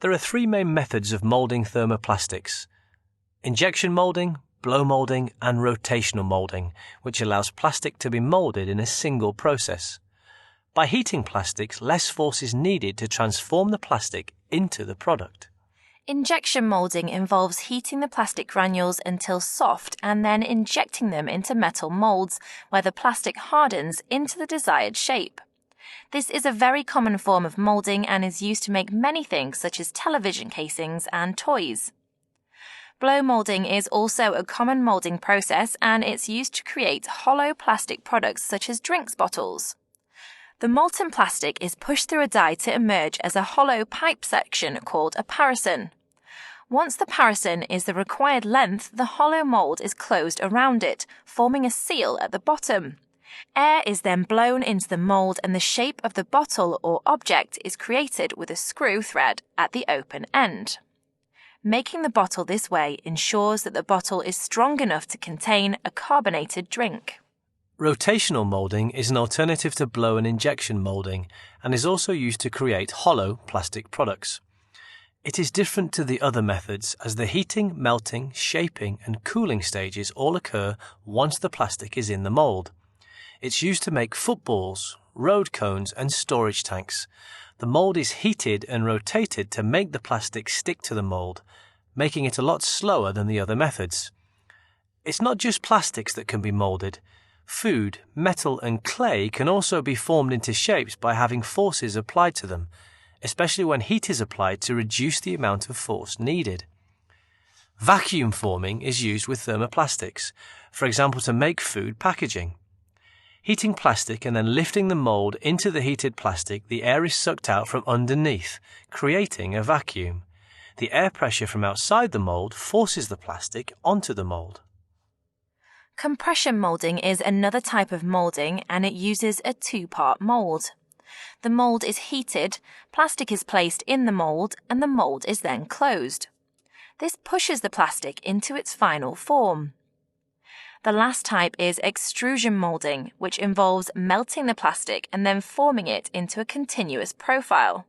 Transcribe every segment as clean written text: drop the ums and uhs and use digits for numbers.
There are three main methods of moulding thermoplastics: injection moulding, blow moulding, and rotational moulding, which allows plastic to be moulded in a single process. By heating plastics, less force is needed to transform the plastic into the product. Injection moulding involves heating the plastic granules until soft and then injecting them into metal moulds where the plastic hardens into the desired shape. This is a very common form of moulding and is used to make many things such as television casings and toys. Blow moulding is also a common moulding process and it's used to create hollow plastic products such as drinks bottles. The molten plastic is pushed through a die to emerge as a hollow pipe section called a parison. Once the parison is the required length, the hollow mould is closed around it, forming a seal at the bottom. Air is then blown into the mould and the shape of the bottle or object is created with a screw thread at the open end. Making the bottle this way ensures that the bottle is strong enough to contain a carbonated drink. Rotational moulding is an alternative to blow and injection moulding and is also used to create hollow plastic products. It is different to the other methods as the heating, melting, shaping and cooling stages all occur once the plastic is in the mould. It's used to make footballs, road cones and storage tanks. The mould is heated and rotated to make the plastic stick to the mould, making it a lot slower than the other methods. It's not just plastics that can be moulded. Food, metal and clay can also be formed into shapes by having forces applied to them, especially when heat is applied to reduce the amount of force needed. Vacuum forming is used with thermoplastics, for example to make food packaging. Heating plastic and then lifting the mould into the heated plastic, the air is sucked out from underneath, creating a vacuum. The air pressure from outside the mould forces the plastic onto the mould. Compression moulding is another type of moulding and it uses a two-part mould. The mould is heated, plastic is placed in the mould, and the mould is then closed. This pushes the plastic into its final form. The last type is extrusion moulding, which involves melting the plastic and then forming it into a continuous profile.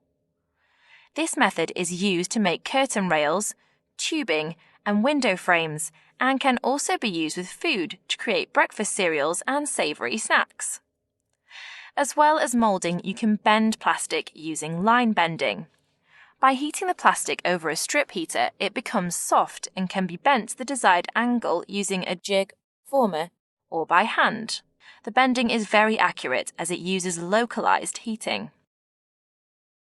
This method is used to make curtain rails, tubing, and window frames, and can also be used with food to create breakfast cereals and savoury snacks. As well as moulding, you can bend plastic using line bending. By heating the plastic over a strip heater, it becomes soft and can be bent to the desired angle using a jig, former, or by hand. The bending is very accurate as it uses localized heating.